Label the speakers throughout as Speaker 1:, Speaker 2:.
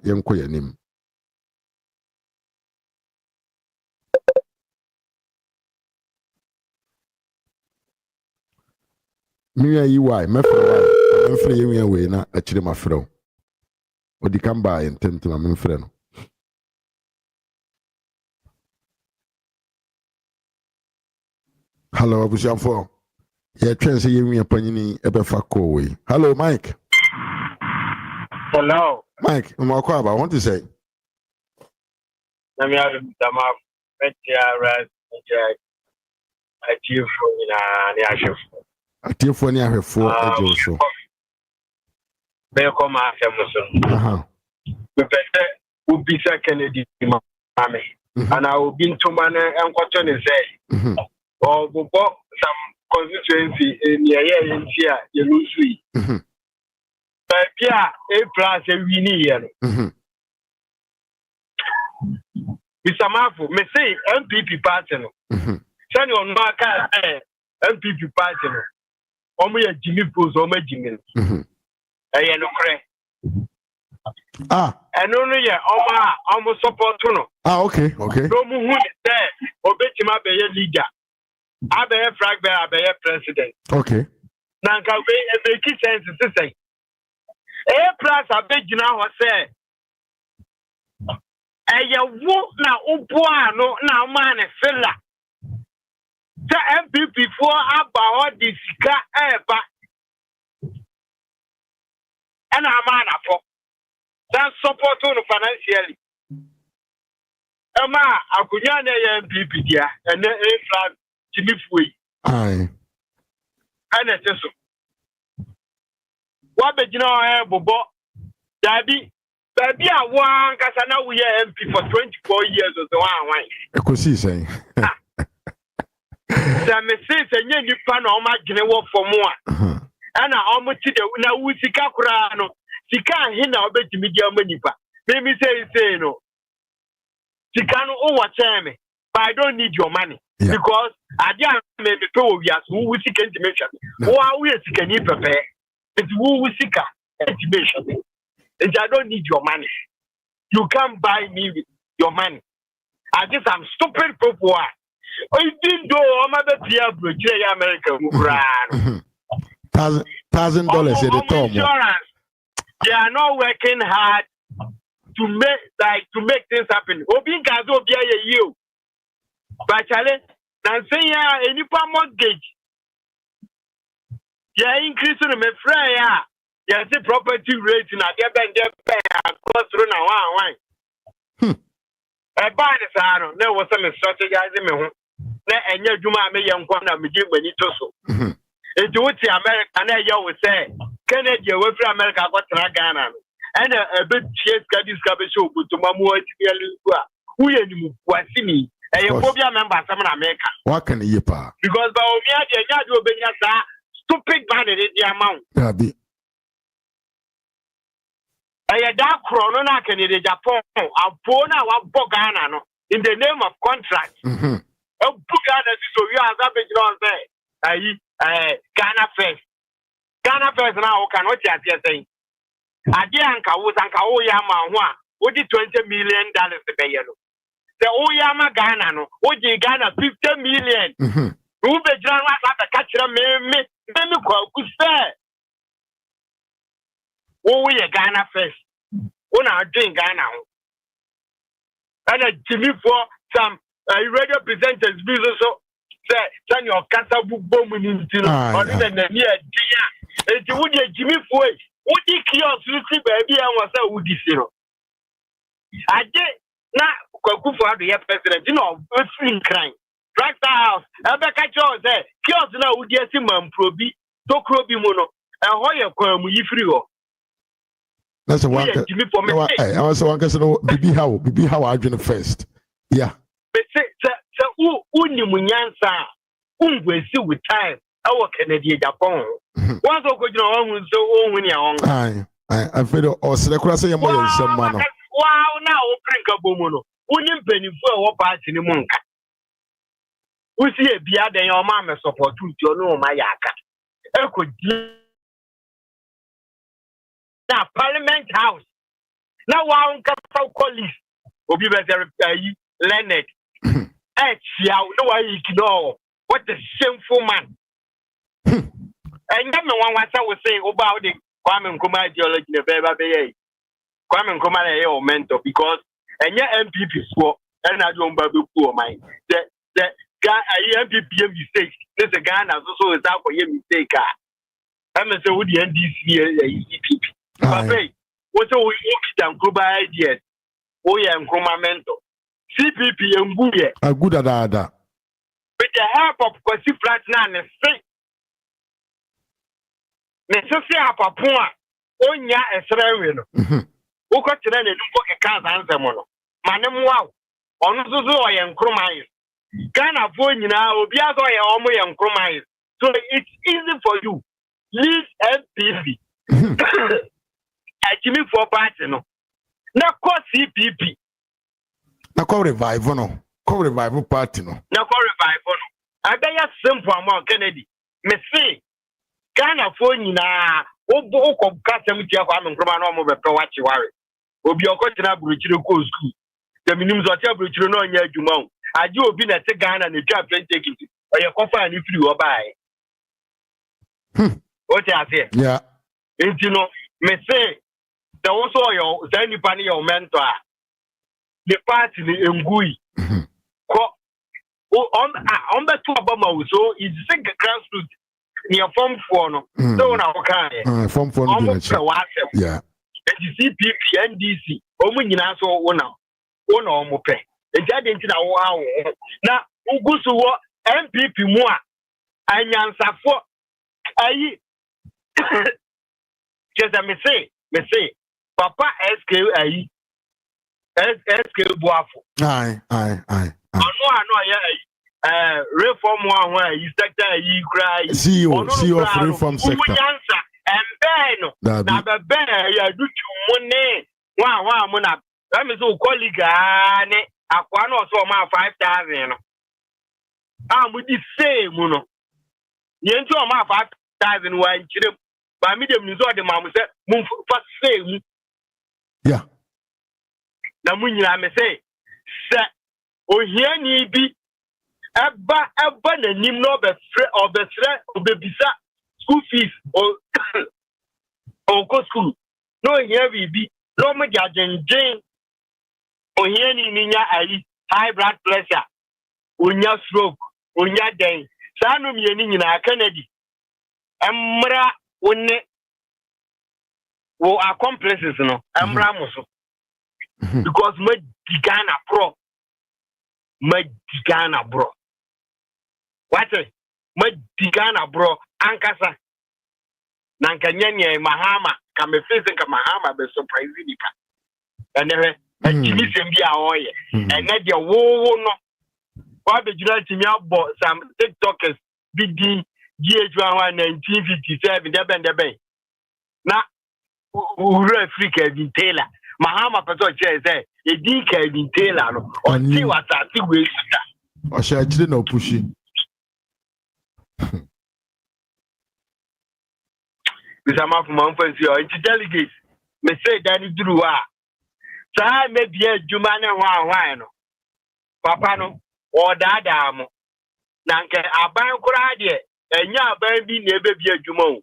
Speaker 1: yenko yanim. Me yi why me frɛ you we na akire ma frɛ. Odi kan ba enten ma me frɛ no. Hello abusiamfo. Yeah, twen say you panyini ebefa call we. Hello Mike.
Speaker 2: Hello.
Speaker 1: Mike, I want to say.
Speaker 2: Let me have them up.
Speaker 1: Achieve I have 4 edges so.
Speaker 2: They come after would be second Mami. And I will be to man and what to say. Or some constituency in the year, you lose. But yeah, a plus a winnie. Mr. Mafu, me say MPP party. Send you on my MPP party. Omo ya Jimmy Pose, Omo Jimmy. No cre. And only ya almost support no.
Speaker 1: Okay.
Speaker 2: No mu hu there. Obetima be leader. Abe flag be abe president.
Speaker 1: Okay.
Speaker 2: Nanka we make sense to say. Plus abe gina ho say. Wo na uboa no na man fella. The MPP for about this sika eba. And a man for that support on financially. Emma, akunya MPP dia and then a flag Jimmy Fui.
Speaker 1: Aye.
Speaker 2: And it is so. What be bobo? Daddy. Baby, I want because I know we are MP for 24 years or so. I
Speaker 1: could see saying.
Speaker 2: The message and you plan on my general for more. And I almost see the now we see Kakurano. She can't hear now, bet you media money. Maybe say no. She can't overturn me, but I don't need your money because I just made the 2 years who we seek intimation. Who are we seeking prepare? It's who we seek intimation. And I don't need your money. You can't buy me with your money. I guess I'm stupid people. I didn't do all my Pierre America.
Speaker 1: $1,000 at the top.
Speaker 2: Insurance. They are not working hard to make things happen. Obin Gazo be you. But Charlie, Nancy, any mortgage. They are increasing my friend. Yes, the property rate in a debent across through now. A band is out. There was some strategizing me. And yet, you might make young one of me when it so. It's what the American you would say. Kennedy, away from America, got to Ghana. And a bit chase got discovered show to Mamu. Who you was me? A phobia member, some America.
Speaker 1: What can you pa?
Speaker 2: Because by Omia, stupid man in the amount. That chrono can in Japan, in the name of contract. A book so you have that Ghana first. Ghana first now cannot just say. Adianka was Anka Oyama, what did $20 million to pay you? The Oyama Ghana, no, what did Ghana $50 million? Who be John was at the catcher, me, could say. Oh, we are Ghana first. When I drink Ghana. And a Jimmy for some radio presenters, so send your cancer book bombing into or even the near dear. And you would Jimmy for it. What did kiosk see baby? I was a woody zero. I did not go for the president, in crime. Drag the house. I bet I chose there. Kiosk now would yes, him probi, to crobi mono, and Hoya Quam, you free.
Speaker 1: That's a one. I was one because Bibi how I doing first. Yeah.
Speaker 2: But say, Munyansa, we see with time. Our Canadian Agyapong. Once I go on so when you're on.
Speaker 1: I feel also the cross of more some man.
Speaker 2: Wow, now drink a bomono. Wouldn't penny for what part in the monk. We see a beer than your mamma support to know my yaka. I could now Parliament House. Now one can colleagues will be better Leonard. No one ignore what a shameful man. And then one was I was saying about the Kwame Nkrumah ideology in the Beba Kwame Nkrumah mentor because and your MPP swore and I don't babu poor mind. The guy MPP mistake. This a Ghana also is out for your mistake. I'm a so the NDC EPP. But what's all we can Nkrumah ideas? Oh yeah, Nkrumah mentor. CPP and Buye.
Speaker 1: A good ada.
Speaker 2: With the help of Kwasi Platinum and State. Necessary Papua, Onya Esrewin. Who got to run a new can't answer mono. Manam wow. On Zuzo and Nkrumah. Ghana phone now, Biazo and Nkrumah. So it's easy for you. Leave MPP. Actually, for party no. Now call CPP.
Speaker 1: Now call revival no. Call revival party no.
Speaker 2: Now call revival no. I bet you simple amount Kennedy. Me say Ghana phone na obo ko kasa mu tia kwa Nkrumah no mo be pro wachi ware. Obi okotina buruchire ko school. The minimum zo tia buruchire no nya adwuma o. Aje obi na te Ghana na twa plan take it. Oye kofa ni free o bai. What you say?
Speaker 1: Yeah.
Speaker 2: You know, me say there also your Zani Pani your mentor. The party ni Ngui. Ko on the two Obama so is the grassroots near Form 4 no. So na okay.
Speaker 1: Form 4 no. Yeah.
Speaker 2: And you see NDC. Omo nyina so wona omo pe. E jade nti na wo awo. Na ugusu wo MPP mu a anyansafo ayi just me say Papa SK ayi SK Buafo.
Speaker 1: Aye.
Speaker 2: Ano ya reform one ayi sector ayi cry.
Speaker 1: CEO of reform sector.
Speaker 2: No, na be ya do money. Wa mo na. That means o colleague ne akwa no so ma 5,000 no. Mo di same no. Yen to ma 5,000 wa nchire ba mi dem nzo de ma mo se mo fa same.
Speaker 1: Yeah.
Speaker 2: Na mo nyina me say se ohiani bi eba na nim no be frɛ obebisa school fees or go school. No here we be. No me jajen. O here ni nya high blood pressure. Unya stroke. Unya den. Sanu mi ni nyina Kennedy. Emra wonne wo accomplices no. Emra muso. Because me digana bro. What? Me digana bro ankasa. Nanka nyenye Mahama kame face nka Mahama be surprise nika. Ene chimi sembi a oye. Ene de wo no. Wa be jira chimi abo some TikTokers bidi GH1 1957 deben. Na uru Africa bi Taylor. Mahama peto che say e di ka bi Taylor no. O ti wata ti we suta.
Speaker 1: O sha chire na opushi.
Speaker 2: This am from my fancy or delegates. Me say Danny Drew. So I may be a Jumane no. Papa no or Dada mo. Nanke aban kurade enya aban bi na ebe bi adwuma o.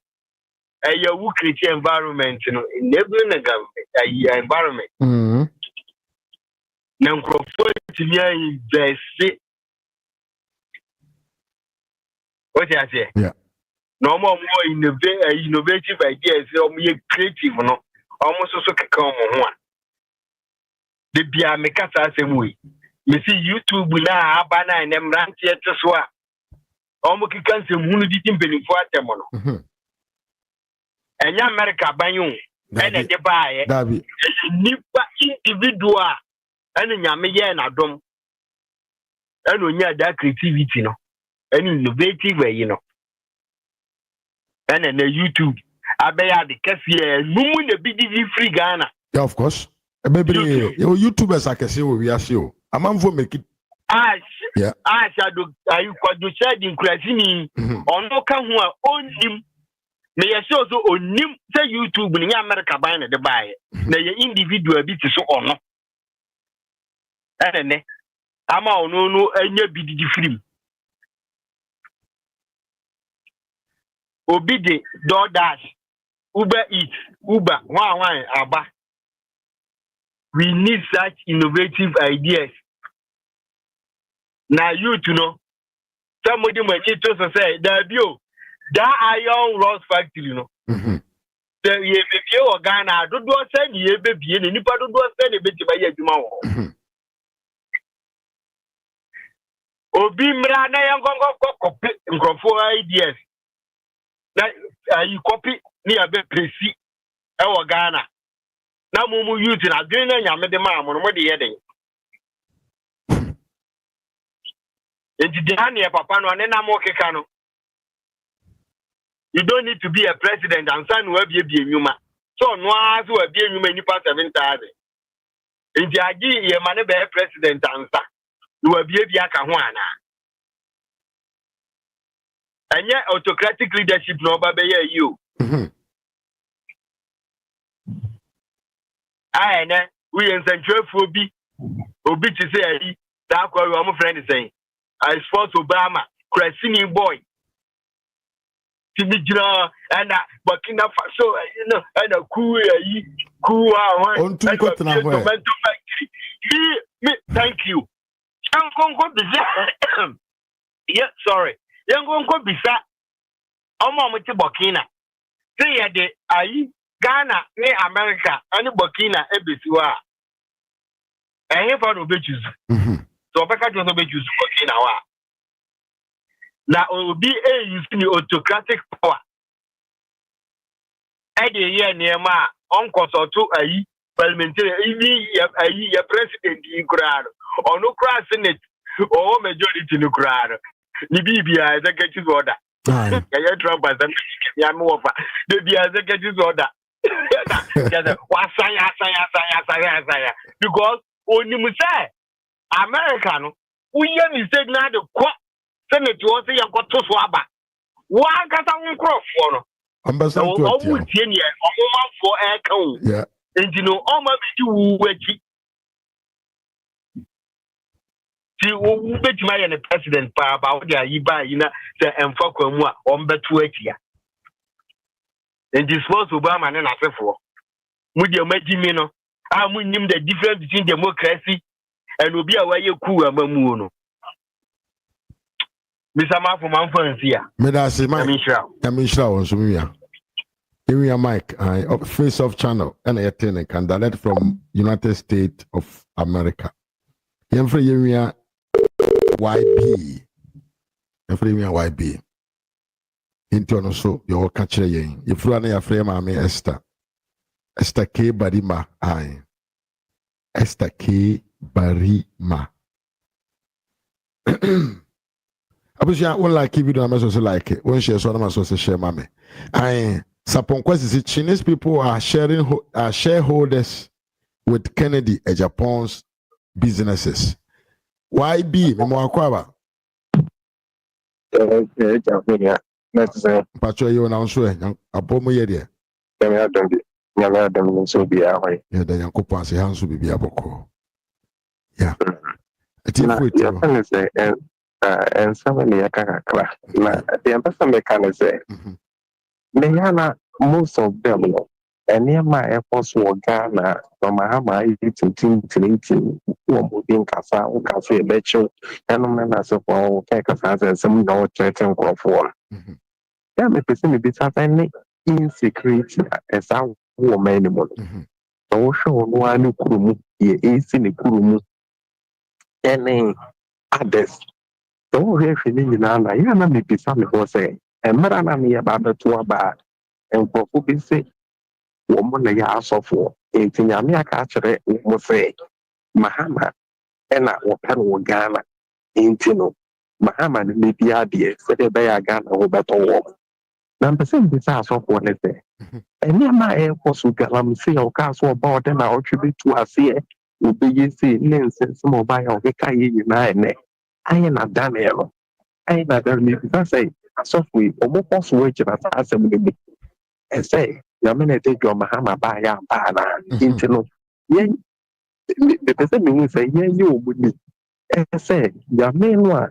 Speaker 2: Eya wu create environment no enabling the government environment. Na nkrofo timi invest. What you say?
Speaker 1: Yeah.
Speaker 2: No more innovative ideas, creative, no. Almost so come on. The Bia Mekasa same way. You see YouTube na abana and them rant yet to swa. Almost can say Munidi Timpany for Temono. And America Banyon, and a buy a nipa individual and in Yamayan Adom. And when you have that creativity, no, and innovative way, you know. And then the YouTube, I bear the cashier, moon the BDV free Ghana.
Speaker 1: Yeah, of course. Baby, your YouTubers I can see we are show. A man for make it. Yeah. I shall do. I could do said in Crasini or no come who are on him.
Speaker 2: Me yɛsɛ so onim sɛ YouTube ne America ban na de bae na yɛ individual bi te so ɔno ɛnɛ ama ɔno no anya bi didi firim obi de DoorDash Uber Eats Uber one aba we need such innovative ideas na youth no somebody might need to say that iron rods factory no the ye be o Ghana do say ye be ni nipa do say ne beti ba ye adwuma wo obi mra na ye copy nkrofo ideas na you copy ni abe presi e wo Ghana na mumu youth na dwen na nyame de ma mo no de ye den enti papa no ne na mo keka no. You don't need to be a president and sign will be a nyuma. So no as will be a nyuma ni part 7,000. In the agi ye man be president answer. You will be a biakahuana. And yet autocratic leadership no baby you. I know we in central phobia. Obi to say that my friend is saying. I support Obama, Cressini boy. Timijra and Burkina Faso, and a cool on two thank you. Yeah, sorry. Young Gonko Bisa. Omo Burkina. Say de ayi Ghana ne America and Burkina ebesiwa. Eh for no bejuzu. So beka jo no bejuzu Burkina wa. Na obi using autocratic power. Ede ye niema on consult ayi parliamentary ayi ya president in Kurado. Ono kra senate or majority no Kurado. Ni bibia executive order. Ya Trump as ya mo ofa. De bia executive order. Wasaya. Because onimu say America no uye mistake na de kwa Senate was a young to swaba. One got on crop for
Speaker 1: Ambassador.
Speaker 2: Would for air count.
Speaker 1: Yeah.
Speaker 2: And you know, almost you wait. See, who bet my and the president about the Iba, the Enfocomua on Betuetia. And this was Obama and I for. Would you imagine me? I would name the difference between democracy and will be a way you cool a mamuno. Mr. Ma from Anfansia.
Speaker 1: Medasi Mike. On Sumia. Give me a mic. Face off channel and a tenant can direct from United States of America. Yemfrey Yemia YB. Yemfrey Yemia YB. Into so your catcher yen. If you are a frame, I may Esther. Esther K. Barima. Esther K. Barima. Abuja won like video na so like it. When share so na so share mame. Sapon kwesi Chinese people are shareholders with Kennedy Agyapong's businesses. YB memo akwaba. Pacho yo na nso abomo ye de.
Speaker 3: Nyame adam so bia hoy.
Speaker 1: Yeah, da Yankopon ase hanso bibia boko. Yeah. Ati fuiti.
Speaker 3: Yeah, say and somebody kakra na the person me can say me most of them no and my efforts were Ghana from Mahama 18 wo bin kasa wo kasa e becho and na so for kasa some no threaten crofo yeah me person me be certain insecurity as a woman anymore so show no anu kurumu ye isi ne kurumu and others. Don't have any nana. You are not maybe some who say, and Marana about the two about and for who be say, woman a yard so for, in Tiamia catcher, will say, Mahama, and I will pedal Ghana, in Tino, Mahama, the be idea, said a bay Ghana or better walk. Number 7 besides of what is there. And near my air force with Galam see or castle about them, I attribute to us here, will be see, Nancy, some mobile, the Kai United. I am not done ever. I am not done because I say, softly, almost wage at assembly. and say, Yamene take your Mahama by Yampana, into no, yen, the person will say, yen, you would be, and say, Yamene,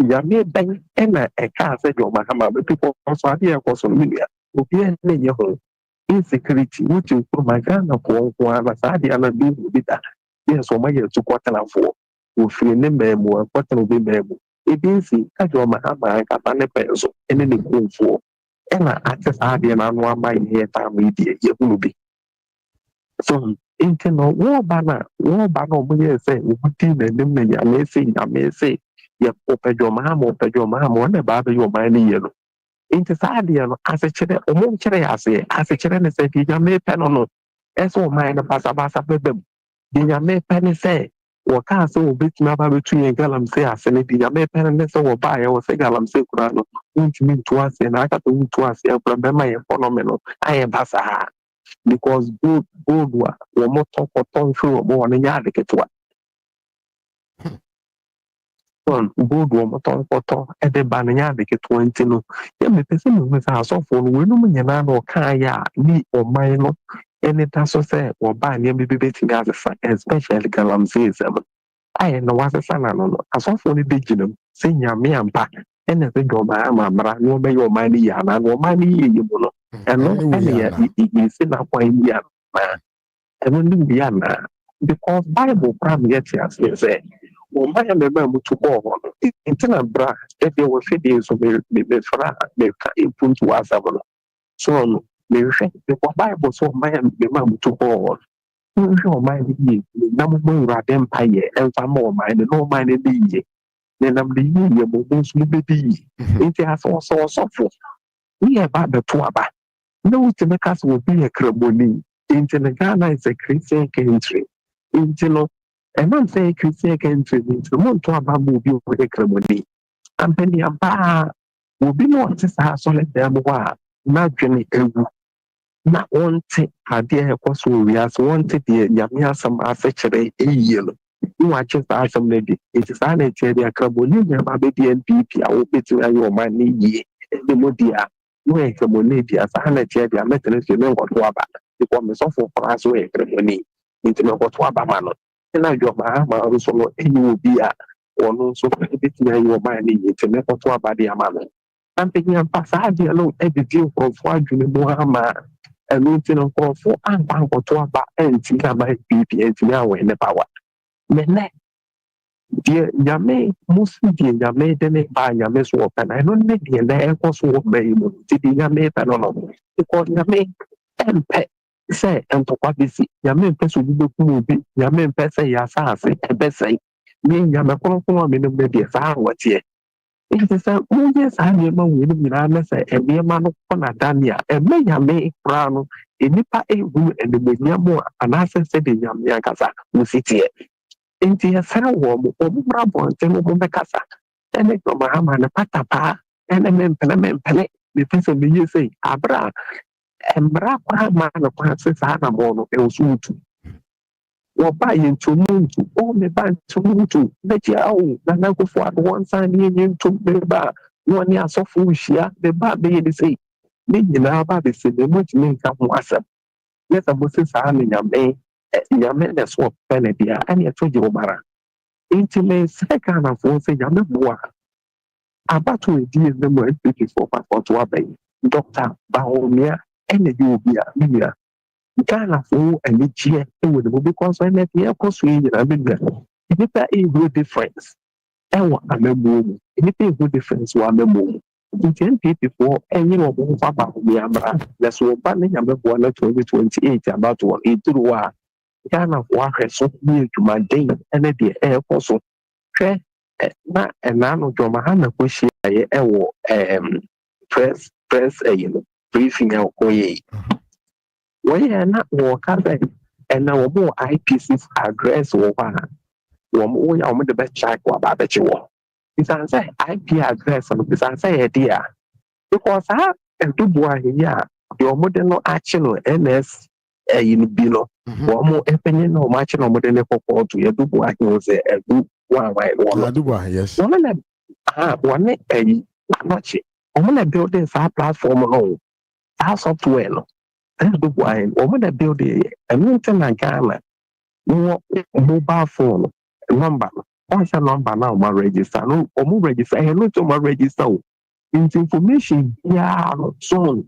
Speaker 3: Yame Bang, and a car said your Mahama, but people also here for some media, who be in your home. Insecurity, which you put my gun of one was I the other being with that. Yes, so my to quarter and four, who feel name more, quarter will be memo. It is that your Mahama, I got an pencil, and then go for. And I access idea and one by here, family, you will be. So, internal war banner, we say, what team and them, I may say, you open your mom, one about your money yellow. Into Sadia, as a chere, or more chere, I say, as a chere, and say, Yame pen on as all mine a basa with them. Yame pen say, or castle bit number between a galam say, I say, Yame pen and so buy or say galam say, which mean to us, and I got to us, remember my phenomenal. I am basa because good or more talk or tongue through or more than yard to what. Good woman, at the banana, they get 20. No, the person with our software, we know when or kaya, me or mine, and it has to say, or buy near me betting as a sign, especially Galam says, I know what a son, I don't know. I saw for the digital, saying ya me and pack, and I think of my mamma, no may your money, and I know money, you know, and no penny, it's in a point, yeah, and only Diana, because Bible pram gets us, say. Well, my member to go on. Intina bra, if there were days of the fra, they can put to us. So, they say the Bible so my member to go on. You show my number one empire, and some more mine, no mine in the year. Then I'm the year, but most will be. It has also suffered. We are about the Tuaba. No, to make us will be a craboni. Into Ghana is a Christian country. Into and I'm saying Christian country into Montuaba will be over a craboni. And Penny Abba will be more solid there. Not Jenny Ewu. Not one thing, a dear Cosso, we has wanted the Yamia some affectionate a yellow. You are just ask some lady. It is an area craboni, my baby and PP. I will be to your money ye. The Modia. No craboni as a hundred year, I met an instrument what Waba. The woman is awful for us way craboni. Into no what Waba man. And I got my hammer also any will be a or no so a bit your money to make what Waba the Amano. I'm thinking I'm passing alone every deal for 400 Muhammad. And looking on call for and bank or to about and think about PP and now in the power. Mene, dear Yame, mostly dear Yame, then they buy Yame's work, and I don't make the air cost work by you. Did Yame Panono? Because Yame and pet say and to what this Yame Pesu movie, Yame Pesa Yasasi, and Bessie. Me Yamakon for a minute, maybe a far what here. It is a yes, I remember winning say and near man of Panadania, and may Yame Brown, in Nipa a room and the Yamo, and I said in Yamiakasa, who sit here. Into a fair warm or bravo and general Mecasa. And it from Mahama and Patapa, and a man Pele, the person you say, Abra, and Brapa man of Francis Anamono, El Sutu. Or buy into Muntu, or me buy to Muntu, let you out, and I go for one sign in to the bar, 1 year so foolish, the bar be the say. Meaning now about the city, which means come what's up. Let a Moses Army Yame, Yame, that's what Penedia, and you told you, Mara. Intimate second of one say Yameboa. About 2 years, the more for Passport to obey. Doctor Baomia, and the Ubia, Ghana for and the GA with the because I met the airport in America. If it a good difference, and what I'm a moon, if it a good difference, one the moon. In 10 people, and you know, Papa, that's what banning about 2028 about 1 into the war. Ghana for so near to my day, and the airport so. Na enano Jomahana push press briefing out where not walk and now more IPC's address over one way the best check about the chihuahua. It's answer IP address and this answer idea because I and do boy here your modern action or NS in below one more opinion or matching or modern to your do boy say one way one
Speaker 1: yes
Speaker 3: one a much on a building platform alone Our software, no. That's the why. Over the building, and you tell a Ghana, mobile phone number. What's your number now? My register, no, or more register. I know to my register. Information, yeah, so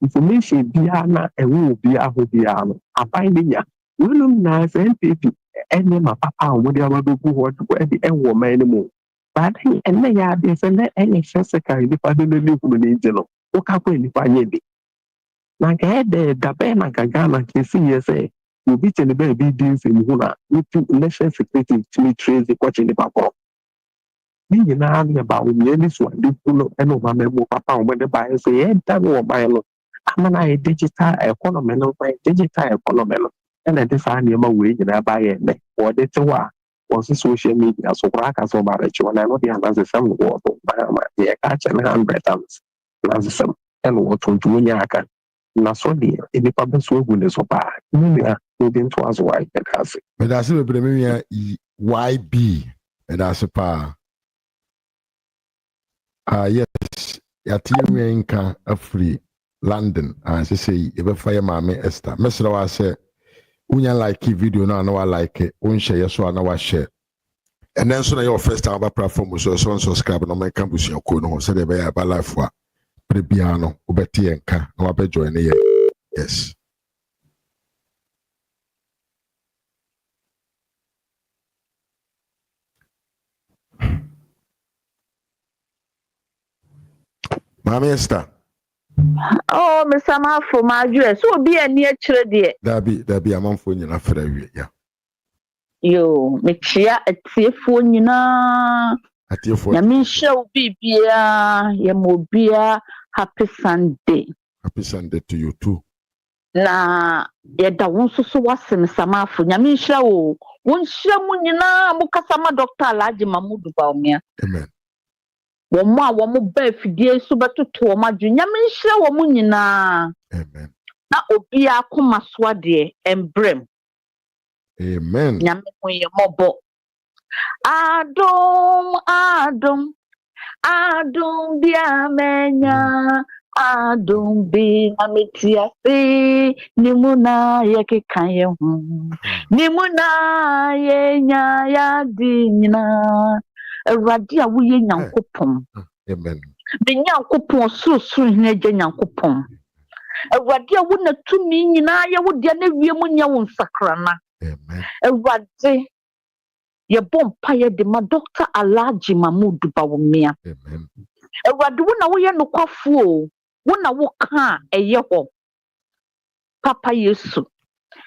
Speaker 3: information, Diana, and will be a Hodiano. I find it, yeah. We don't know if NPP, and then my papa would ever do what the end woman anymore. But he and they are this and that any secretary, if I don't live with the angel. Look up when if I need it. Like I had the Gabena Gagana, can see you say, you beat the baby deals in Huna, you national security to me trace the watching the papa. Me na about this one, this pull and over my papa when the buyer say, and that will buy a lot. I'm a digital economy, digital economy, and I define your way in a buy it, or the two was social media, so I can so about it. When I know the answer, some water, the catch and 100 times, plus some, and what to do Yaka. Na so dear, in the public school, when so bad, within twice white and has it.
Speaker 1: But that's a premier YB, and that's a pa. Yes, Yatiminka a free London, as I say, if a fire mammy Esther. Mr. I say, Unya like video now, no, I like it, unshare, so I know I share. And then so your first time about platform was so subscribe on my campus, your code, so they be a life for Prebiano, Ubeti and Ka, no, I bet join here. Yes. Mammy Esther.
Speaker 4: Oh, Mr. Mafo, my address. So be a near children.
Speaker 1: There be a month when you're not for a yeah.
Speaker 4: Yo, me chia a tearful, you know.
Speaker 1: At your phone.
Speaker 4: Yamin shall be beer, Yamobia, happy Sunday.
Speaker 1: Happy Sunday to you too.
Speaker 4: Na yada wonso so wase Mr. Mafo, Yamin shall, won shamunina, Mukasama Doctor Alaji Mamudu Baumia.
Speaker 1: Amen.
Speaker 4: Woma womo ba fidie so betuto woma dwunya menhire womo nyina.
Speaker 1: Amen.
Speaker 4: Na obi akoma so ade embrem.
Speaker 1: Amen.
Speaker 4: Nyame hoye mobo. Adum bia menya. Adum bi ametia se nimuna yekekan ye hu. Nimuna ye nya ya di nyina. Radia wuye nyankopon.
Speaker 1: Amen.
Speaker 4: The nyankopon so hinaje nyankopon. Radia wu na tumi nyina ye wo de na wiem nya wo nsakrana.
Speaker 1: Amen.
Speaker 4: Rade ye bompa ye de ma Dr. Alaji Mamudu Bawumia.
Speaker 1: Amen.
Speaker 4: Rade wu na wo ye nokwafu wo na wo ka eye ho. Papa Yesu.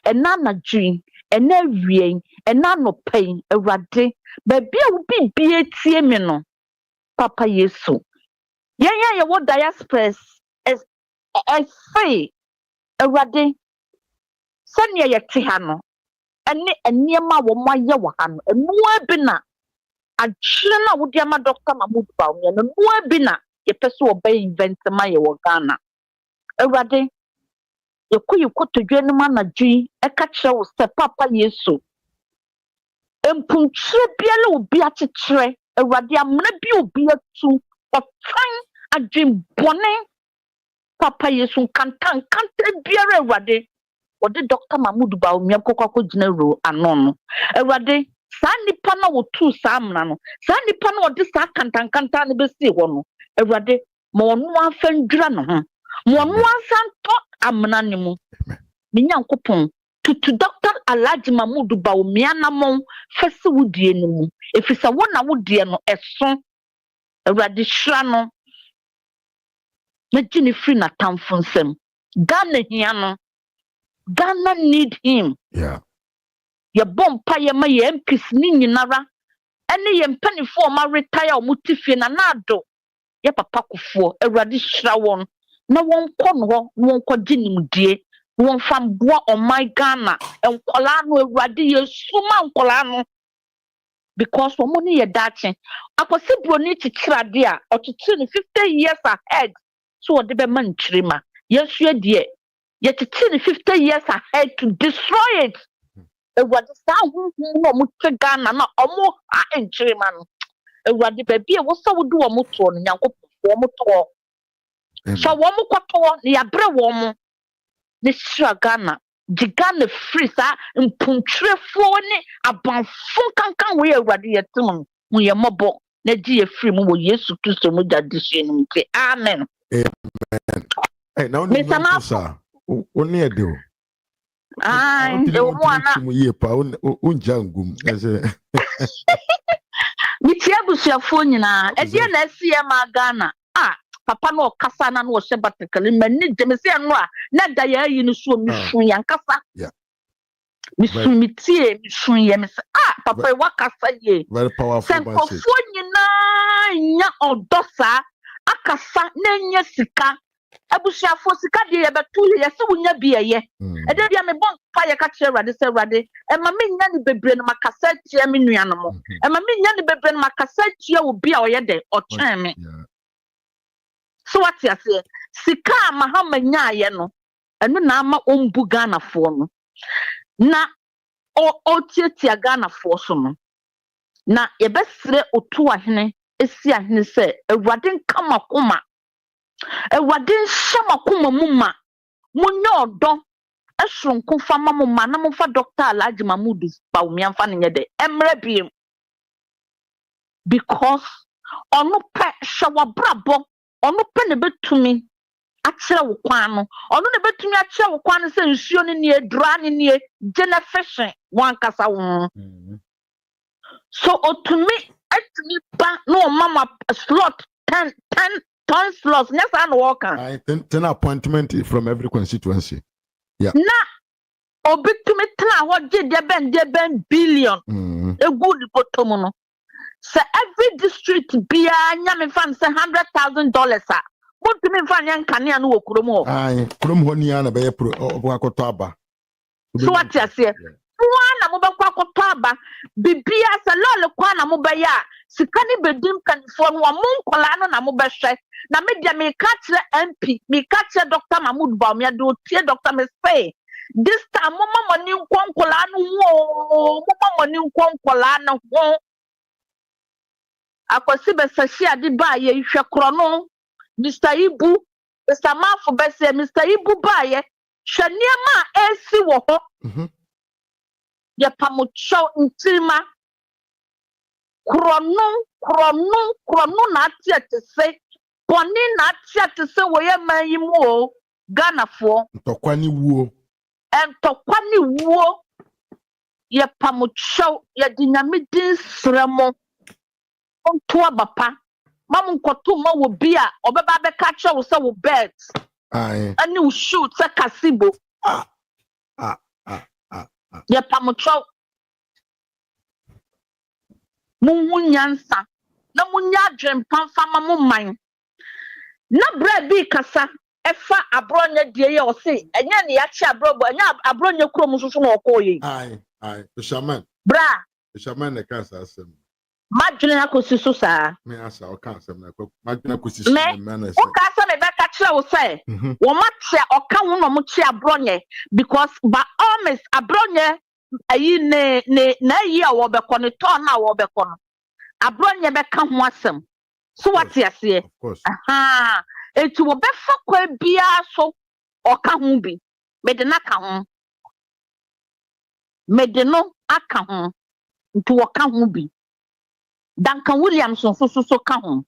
Speaker 4: Ena na dwin, ena wie, ena no pen, Rade baby a wo bibie tie me no Papa Yesu ye wo diaspora es say Awurade sanya ye te ha no ene eniema wo moye wo ha no enu bi na agye na wo dia ma Dr. Mamudu Bawumia no enu bi na ye pese wo ba event ma ye wo Ghana Awurade ye koto dwenu ma na dwi e ka kire wo se Papa Yesu empuntre biala obi akyekere Awurade amna bi obi atu ofan adwembone Papa Yesu kanta biara Awurade ode Dr. Mamudu Bawumia kokoko gina ro ano no Awurade saa nipa na wotu saa amna no saa nipa na ode saa kanta ne besi ho no Awurade ma onu afandwira no ho ma onu asanto amna ne mu me nyankopon to Dr. Alaji Mamudu Bawumia namon fese wudie ne mu efisa wo na wudie no eso Awurade hra no na gini free na tamfonsem Ghana hia no Ghana need him ye bompa ye ma ye MPs ni nyinara ene ye mpanifo ma retire omutifie na nado ye papa kofo Awurade hra won na won kɔ no ho won kɔ ginimdie won fam boa on my Ghana enkola no Awurade yesuma enkola no because wo money ye dache aposibro ni chikrade a otete no 50 years ahead so wo de be man chirima yesu adie ye tete no 50 years ahead to destroy it Awurade sa hu no mo te Ghana na omo a enchirima no Awurade ba bia wo sa wo do wo to no nyankopon wo mo to So woman kwato ni abre woman ne sira Ghana Ghana free sa mpuntrefo ne abanfo kankan we awurade yetum mu ye mobo na gi ye free mu wo Yesu Kristo mu dadishe no mte amen.
Speaker 1: Hey, now ni nsa oni edo
Speaker 4: e wo mo ana
Speaker 1: mu ye pa unjangum ese
Speaker 4: mi tie busuafo nyina e die na asie ma Ghana papa no kasa na no hye batakale mani demese no a na da ya yi no so mi sun yan kasa mi sun mi tie mi sun ye mi papa e wakasa ye
Speaker 1: very powerful message
Speaker 4: senko nyina nya odosa akasa na nya sika abusuafo sika de ye betu ye se wonya bi ye e de bia me bon pa ye ka kire Awurade se Awurade e ma me nya ni bebre no makasa tie me nua no mo e ma me nya ni bebre no makasa tie obi a oye de otwen me. So what you say? Sika mahama nyaye no. Eno na ama ombu Ghana fo no. Na o tietia Ghana fo so no. Na ye besre otu ahene esi ahene se Awurade nka makoma. Awurade nhya makoma mu ma. Munye odo esronko fa mamu ma na mo fa Dr. Alhaji Mahmood ba umi amfa ne nyede. Emre biem. Because ono pe hwa brabo ono pe ne betumi akire wo kwan no ono ne betumi akire wo kwan se nsuo ne nie dura ne nie gene fashion wan kasa wo so otumi atumi ba no mama slot 10 slots next an work
Speaker 1: I 10 appointment from every constituency
Speaker 4: na obitumi tena ho de ben billion e good bottom no. So every district be a nyame fan say $100,000 What do you mean yan kania no okromo
Speaker 1: ai krom ho nia na be pro obakoto aba
Speaker 4: so what you say one na mo be kwakoto aba bibia se lole kwa na mo be ya sika ni bedim kanfo no mo nkola no na mo be hwe na media me ka kire MP me ka kire Dr. Mahmood Bawumia do tie Dr. me say this time mo money nkonkola no wo mo money nkonkola no wo akwasi besashi ade ba ye hwe krono Mr. Ibu Mr. Mafu bese Mr. Ibu ba ye hwe niema esi wo ho ye pamucho ntima krono na atia te se boni na atia te se wo ye manyimu o Ghana fo
Speaker 1: ntokwani wuo
Speaker 4: ye pamucho ye dinyamidin sremo onto abapa mamu nkoto ma wo bia obeba be ka kye wo se wo bet ani wo shoot se kasibo ye pamucho munyansa na munya adwen pamfa mamu man na bra bi kasa efa abronya die ye o se enya ne ya kye abrobo enya abronya krom susu na okoye
Speaker 1: shaman
Speaker 4: bra
Speaker 1: shaman ne kasa asem
Speaker 4: madwene akosi so saa
Speaker 1: me asa o kan asem na madwene akosi so me na
Speaker 4: o ka asa me be ka kire wo se wo matia o ka wo no mo kye abronye because ba almost abronye ayi ne na yi a wo be ko ne ton na wo be ko no abronye be ka ho asem so what you say
Speaker 1: of course
Speaker 4: etu wo be fa kwa bia so o ka ho bi me de na ka ho me de no aka ho ntu wo ka ho bi Duncan Williamson so ka ho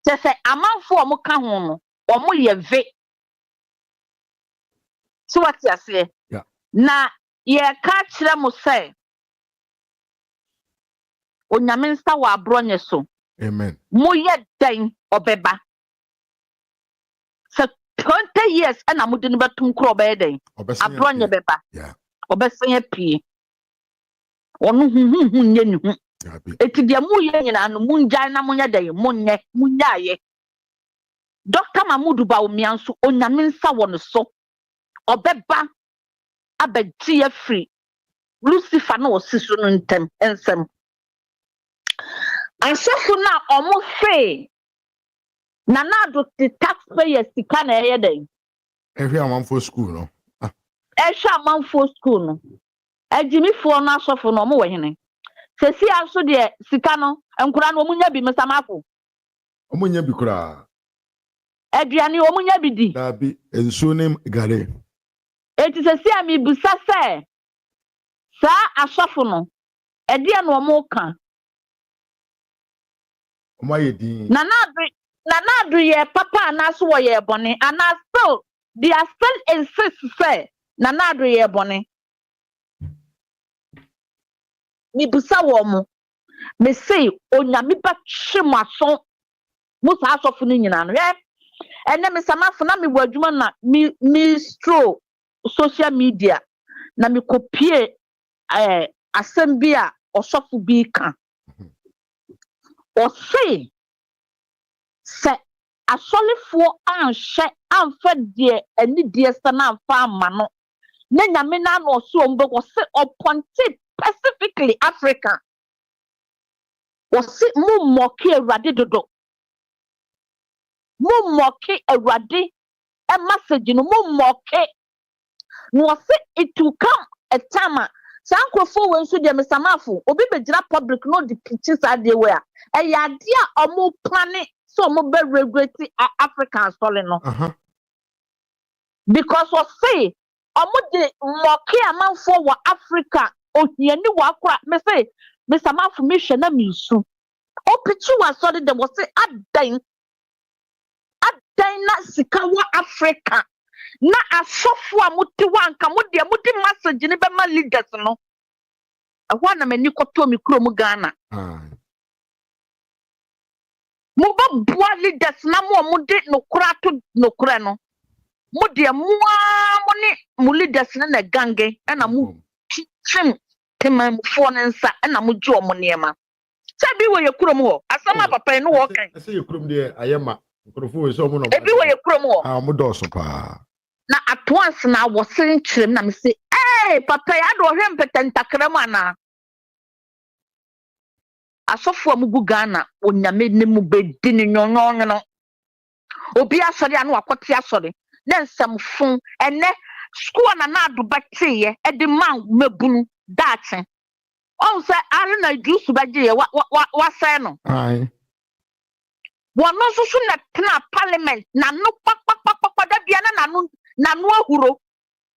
Speaker 4: se amanfo o mo ka ho no o mo ye ve so what you say na ye ka kire mo say onyame nsa wa abronye so
Speaker 1: amen
Speaker 4: mo ye den obeba se 20 years ana mo de no betum kro obe den abronye beba obesen pie onu hu nye ni hu eti dia mu ye nyina no munjai na munya dey munyaye Dr. Mahmood Bawumia nso onyame nsa wo no so obeba abegye free Lucifer na osiso no ntem ensem ansafu na omo fe na do the taxpayers sika na eye dey
Speaker 1: ehwe amanfo school no
Speaker 4: ehwe amanfo school no Ajimifo no asofo no mo wehene sesi aso de sika no enkura no munya bi mesamafo
Speaker 1: omunya bi kura
Speaker 4: aduane omunya bidi
Speaker 1: Dabi ensunim gare.
Speaker 4: Eti se sia mi busa se sa asofo no ede no mo ka
Speaker 1: Omayedi.
Speaker 4: na do ye papa na so wo ye bone and still they are still insist say na do ye bone mi busa wo mo me say onyame ba chimaso mo sa asofo no nyina no ene me samafo na me wadwuma na mi stro social media na me kopie asem bi a osofo bi ka o say se asolefo anhye amfa de ani de sta na amfa ama no na nyame na no so mbe ko se oponte specifically Africa o se mu moke awade dodo mu moke awade a message no mu moke no se it will come a time sankrofo we nso de mesamafo obi begira public no the pictures are there where e ya dia omo plane so omo be regulate African story no because of say omo de moke amanfo wa Africa ohiani wa akra me say mesamafo me hwe na me nsu o picture wa so de was say adan na sika wa Africa na asofo a muti wanka mudi message ni be ma leaders no ahwa na mani koto mi kuro mu Ghana mu ba bua leaders na mu de nokura to nokura no mudi mu ni mu leaders na gange na mu chim temam fo nsa na mu ji omo niema sabi wo ye kuro mu ho asama papa no wo kan
Speaker 1: ase ye kuro mu de ayema nkrofo we so mu no
Speaker 4: ebi wo ye kuro mu ho
Speaker 1: mu doso pa
Speaker 4: na at once na was saying na me say papa ya do hwe mpetentakra mu ana asofo amugu Ghana onyame ne mu bedi ni nyonyonyo no obi asori anu akote asori na nsamfo ene school na ado batie e de man mabunu dache on say are na juice baje wa say no
Speaker 1: ai
Speaker 4: wono susu na tena parliament na no papapapa da bia na no ahuro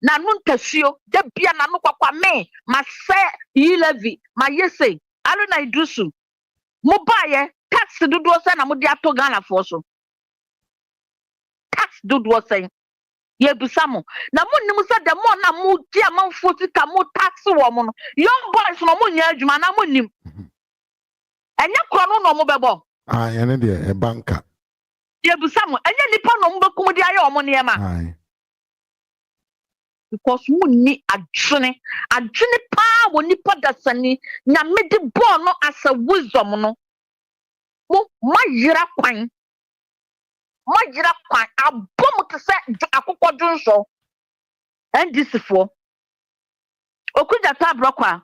Speaker 4: na no ntasuo da bia na no kwakwa me ma se yilevi ma yese are na idusu mo baye tax dodo se na mo de ato Ghana for so tax dodo se ye bisamo na mo nim se de mo na mo di amanfo sika mo tax wo mo no young boys no mo nya adwuma na mo nim enye kro no mo bebo
Speaker 1: ene de e banka
Speaker 4: ye bisamo enye nipa no mo bekum di aye omo niema because munni adwene pa wo nipa dasani nyame de ball no as a wisdom no mo mayira kwan abom to say akokọ dunso NDC for okuja ta brokwa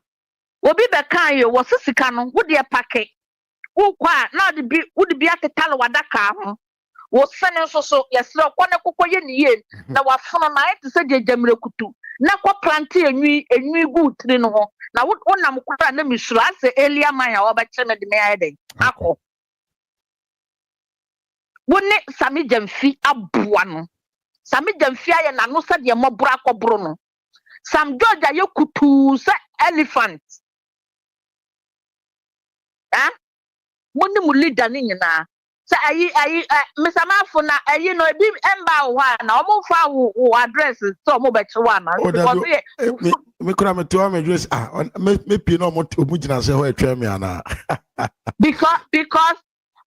Speaker 4: obi be kan ye wo sisika no wo de pake wo kwa na de bi wo de bi atetalo wadaka ho wo sene so yesre okọ ne kokọ ye ni ye na wafono na ite se de jamre kutu na kwa plant enwi gu tiri no ho na wo nam kwara na misuru ase elia man ya wo ba kire me de me ayede akọ woni sami jamfi aboa no sami jamfi aye na no se de mobura akọbro no sam George aye kutu se elephant woni mu leader ni nyina se ayi mesamafo na ayi no ebi emba wo na omo fa wo address so omo be chiwa na
Speaker 1: because me kura me to me address me pi no omo gina se ho etwa me ana
Speaker 4: because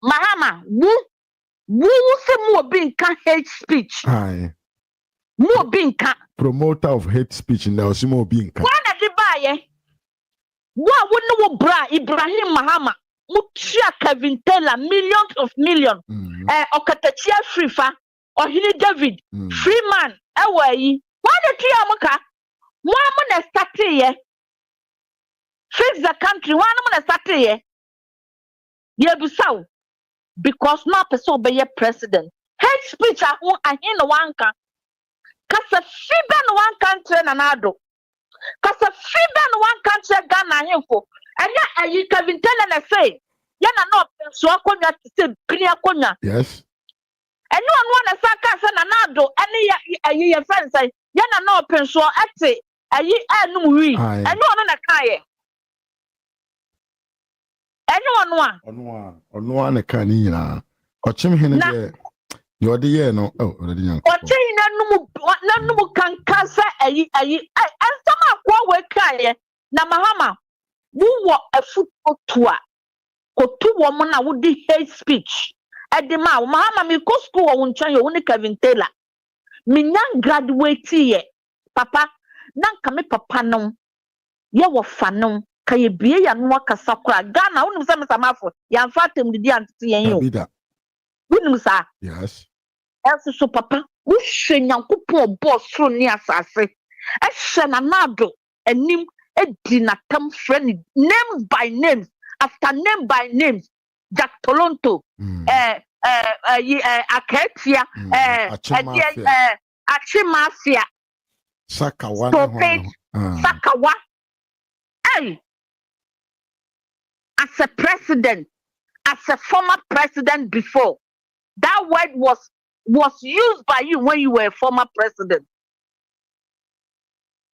Speaker 4: mahama wu se mu obi nka hate speech mu obi nka
Speaker 1: promoter of hate speech na osimo obi nka
Speaker 4: wana di baye wo ne wo bra Ibrahim Mahama mutia Kevin Taylor millions okatachia Frifa ohini David Freeman ewayi why the amuka mo na start here fix the country why na start here ye busaw because na person be your president hate speech ahun ahin no wanka kasa fiba no one country na nado kasa fiba no one country Ghana ahemfo anya ayi Kevin Taylor na say yana no so akonya se bini akonya
Speaker 1: yes
Speaker 4: anyone want a saka na nado any your friends say yana no open so ate ayi anum wi anyone na kaye
Speaker 1: anyone na kan ni nyina ochim hene de yode ye no already nyanko
Speaker 4: ochim na num kan kasa ayi ansama kwa we kaye na mahama wo afuto toa kotu wo mo na wo di hate speech edema mahama mi ko school wo nchan yo ni Kevin Taylor mi nyan graduate ye papa nanka me papa no ye wo fa no ka ye bie ya no akasa kora Ghana wonu se mesamafo ya mfa tem didi antete yen yo wonu sa
Speaker 1: yes
Speaker 4: so papa wo hwe nyankopon boss ro ni asase ehwe na nado anim edi na tam friend name by names after name by names Jack Tolonto Aketia Achimafia Sakawa hey as a president, as a former president before, that word was used by you when you were a former president.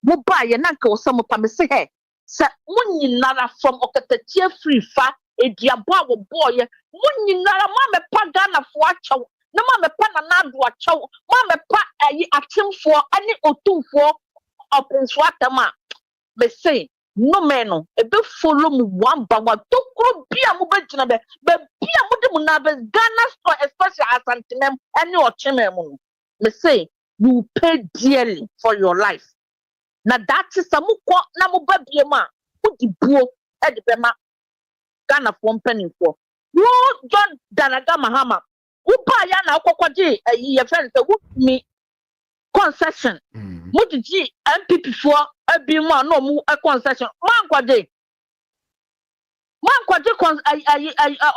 Speaker 4: Mubaye nanka osamo pa me say hey se munyinara from okatatie free fa ediabo a wo boy munyinara ma me pa Ghana fo achew na ma me pa nanado achew ma me pa ayi atemfo ani otumfo openso atama me say no meno ebe follow mu one by one tokro bia mu begina be bia mu de mu na be Ghana store especially asantinem ani ocheme mu me say you pay dearly for your life. Na that is some ko na mo babie ma udi buo e de bema Ghana for penny for no John Danaga Mahama uba ya na akokwaje ye friend say me concession mo digi MPP for abi mo no mu concession man kwaje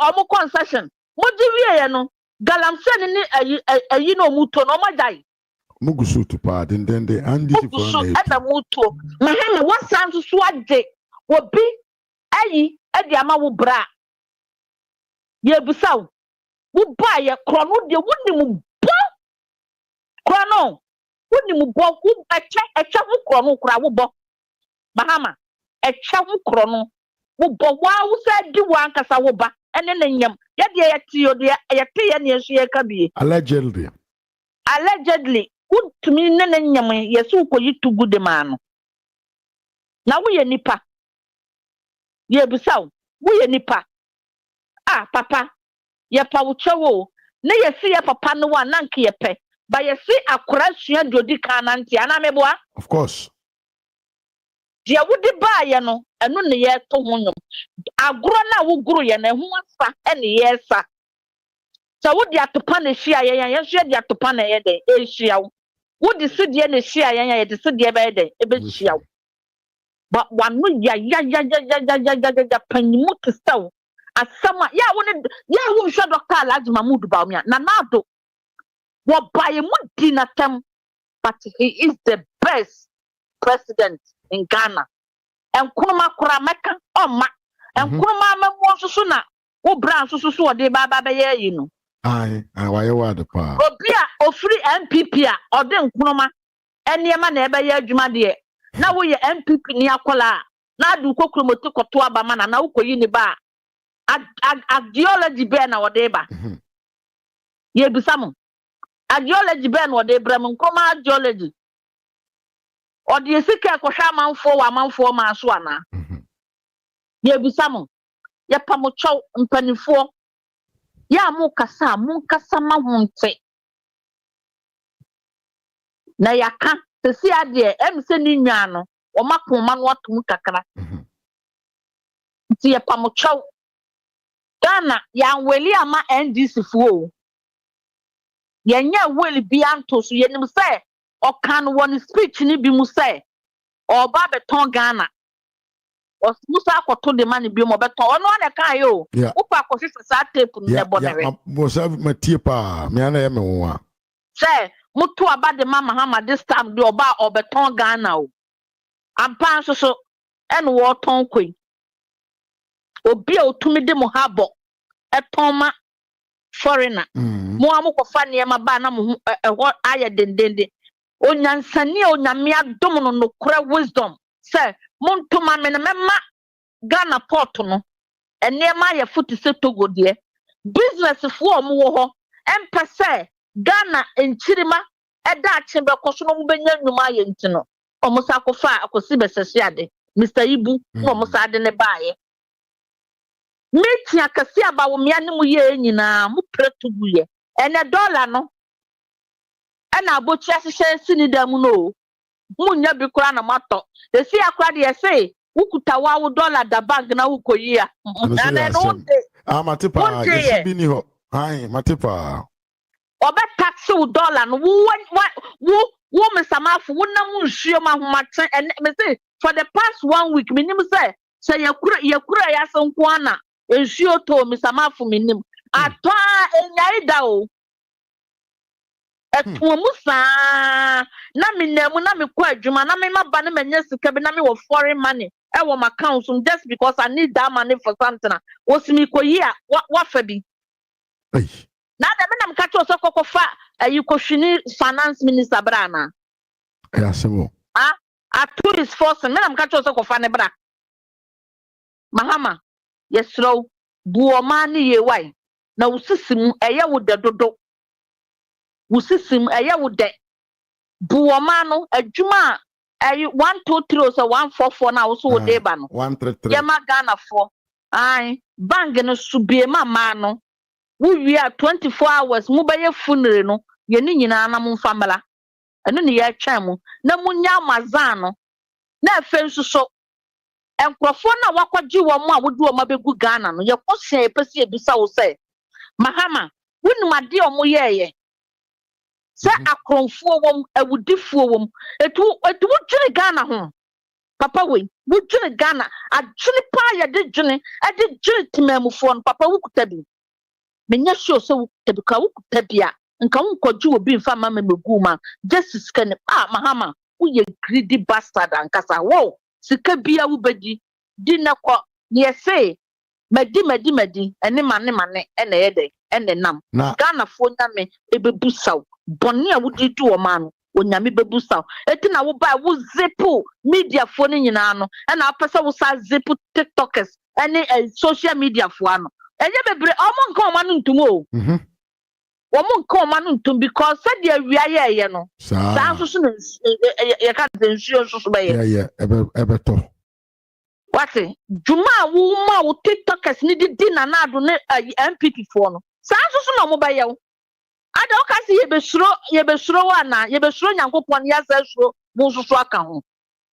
Speaker 4: omo concession mo di wie no galamse ni ayi no mu to no majai
Speaker 1: mugusu to pa den andi si for
Speaker 4: na eba muto mahama wasan so ade obi ayi ade ama wo bra ye busaw wo ba ye krono de wonimu bo krono wonimu bo wo echa wo krono kra wo bo mahama echa wo krono wo bo wa wo sa di wo ankasa wo ba ene na nyam ye de ye ti yo de ye te ye ne so ye ka bie allegedly utumi nene nyam yesu ko yitu gude mano na wo ye nipa ye bisaw wo ye nipa papa ye pa wo chewo ne yesi ye papa no wa nanke ye pe ba yesi akora sua dodi kan nanti ana meboa
Speaker 1: of course
Speaker 4: dia wudi ba ye no eno ne ye to ho nyom agoro na wo guru ye na ho asa ene ye sa so wo dia topa na hia ye so dia topa na ye de e hia wo wodi sidie na hia ye de sidie ba ye de e be hia wo but one no ya panyimu to staw asama ya woni ya wo hwe Dr. Alhaji Mahmood Bawumia na nado wo baye mu dinatam but he is the best president in Ghana enkunuma kura meka oma enkunuma mamwo susu na wo bran susu ode baba be ye yi no
Speaker 1: waye wade pa
Speaker 4: obi a ofri MPP a ode enkunuma eniema na ebe ye adwuma de na wo ye MPP ni akola na adu kokromoto koto abama na wo koyi ni ba ideology be na wode ba ye bisam ideology be na wode bram nkoma ideology ode sika ko hwa manfo wa manfo ma so ana ye bisam ye pamocho mpanifo ya mu kasa ma hunte na yaka sesi ade emse ni nwa no o makoma no atum kakra ti ye pamocho Ghana ya weli ama NDC fuo yenya weli bi anto so yenim se o kan won speech ni bi mu se o ba beton Ghana o musa akoto de man bi mo beton ono na kan yo wo pa ko sisa sa tape ne bonere
Speaker 1: mo sa matie pa me ana ye me wo a
Speaker 4: se mutu aba de mama hama this time de oba o beton Ghana o ampan so en wo ton koi obi a otumi de mo habo eton ma foreigner. Mo amu ko fa niema ba na mo aye dendende. Onyansani onyamia dom no kura wisdom. Say montoma me na mema Ghana port no. Enema ye futi se Togo de. Business fo omo wo ho. Empese Ghana enchirima eda achimbe koso no mbenya nnuma ye ntino. Omo sa kofa akosi besese ade. Mr. Ibu no mo sa ade ne baaye. Meti akasi aba wo mia ne mu ye nyina mu pretu buye. Ene dollar no. Ena abochi asese sini da mu no. Mu nya bi kura na mato. Esi akura de ese ukuta wa wo dollar da bank na ukoyi a. Ana no de.
Speaker 1: Matipa yesi bi ni ho. Hai matipa.
Speaker 4: Obe tax wo dollar no wo mesamafu wo na mu nsuo ma homaten and me say for the past 1 week minim say yakura ya sonko ana nsuo to mesamafu minim atwa enyai da o eto mu saa na minamu na me kwa adwuma na me maba na manya sika bi na me wo foreign money e wo my account just because I need that money for something wo simi koyi a wa fa bi na da me nam ka cho so kokofa ayi kohwini finance minister brana
Speaker 1: Yasemo.
Speaker 4: Atu is force me nam ka cho so kofa ne bra mahama yesro buoma ne ye wai na usisim eye wo de dodo usisim eye wo de buoma no adwuma ayi 1 2 3 so 144 na wo so wo de ba no
Speaker 1: 133
Speaker 4: yema Ghana for ai bang no subie mama no we are 24 hours mu baye funeral no ye ni nyina na mu famela eno ne ye atwa mu na munya mazan no na afen so enkrofo na wakwaji wo mu a wodi wo mabegu Ghana no ye kwose epesi ebisa wo say mahama wonu ade o mu yeye se akronfo wom awudifo wom etu wudwene Ghana ho papa we wudwene Ghana adwene pa ye de dwene ade dwene timamufo no papa wukuta bi menya sure so tebika wukuta bia nka wonkoju obi mfa mama megu ma justice kan mahama uye greedy bastard ankasa wo sika bia wo bedi di na ko ye say madi ene mane ene yede ene nam Ghana fo nyame ebebusaw boni a wudi du o ma no onyame bebusaw eti na wo ba wo zipu media fo ni nyina no ena apesa wo sa zipu tiktokers ene social media fo ano enye bebre omo nka o ma no ntumo omo nka o ma no ntum because said dia wia ye no sa so no ye ka nsuo so ba ye
Speaker 1: ebeto
Speaker 4: wate juma wo ma wo tiktokers ni di na na ado ne MPP fo no sa so no mo ba ye wo ada o ka si ye besuro wa na ye besuro nyankopon ya sa suro mo so aka ho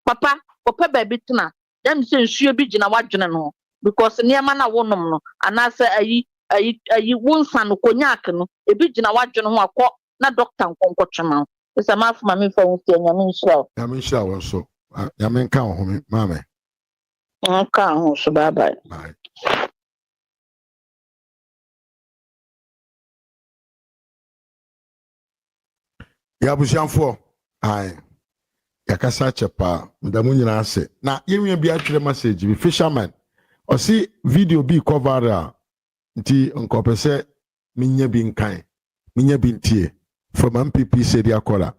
Speaker 4: papa opa ba bi tena dem se nsuo bi gina wadwene no because niema na wonom no anase ayi wonsa no konyak no ebi gina wadwene ho akọ na doctor nkonkotwema esa mafu mame fa won se nyame nshira
Speaker 1: won so nyame nka ho me mame
Speaker 4: nka ho so bye bye
Speaker 1: ya busianfo ai yakasa chepa ndamu nyina ase na yenwe bi atwere message bi fisherman o si video bi cover a nti nkopese minya bi nkan minya bi ntie from MPP sedi akola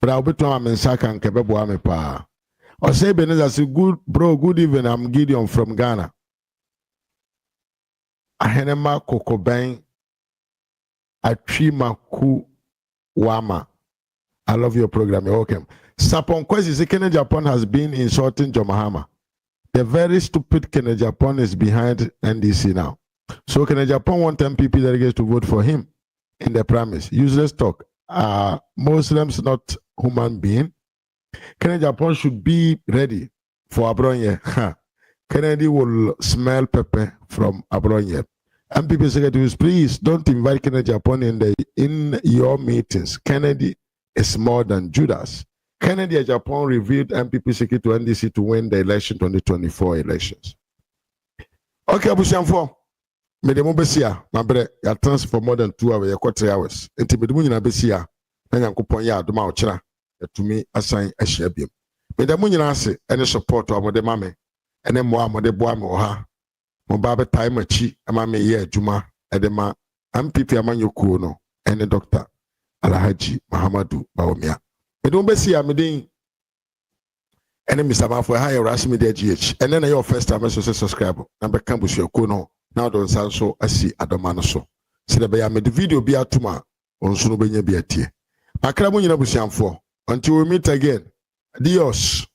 Speaker 1: bra obeto amensa kan kebebo ame pa o say Beneza say good evening, I'm Gideon from Ghana. Ahenema kokoben atwima ku wama. I love your program. You're welcome. Sapon Kwesi Kennedy Japan has been insulting John Mahama. The very stupid Kennedy Japan is behind NDC now. So Kennedy Japan want MPP delegates to vote for him in the premise. Useless talk. Muslims not human being. Kennedy Japan should be ready for Abronye. Kennedy will smell pepper from Abronye. MPP secretaries, please don't invite Kennedy Japan in your meetings. Kennedy is more than Judas. Kennedy Japan revealed MPP secretary to NDC to win the election 2024 elections. Okay, Abushanfo. Me de mo besia, my bre, ya trans for more than 2 hours, ya 3 hours. Enti me de mo nyina besia, na Nyankopon ya adoma o kira, etumi asan ahia biem. Me de mo nyina ase, ene support o amode mame, ene mo amode boa me o ha. Mo ba be time achi, ama me ye adwuma, ede ma MPP Amanyokuo no ene Dr. Alhaji Muhammadu Bawumia. Me don't be see amedin ene Mr. Mafo ha Rush Media GH. And then your first time so subscribe. Number campus your kono. Now don't sound so asi adomano so. See the be the video be atuma on sunu benye be atie. Akra mo nyina busiamfo. Until we meet again. Adios.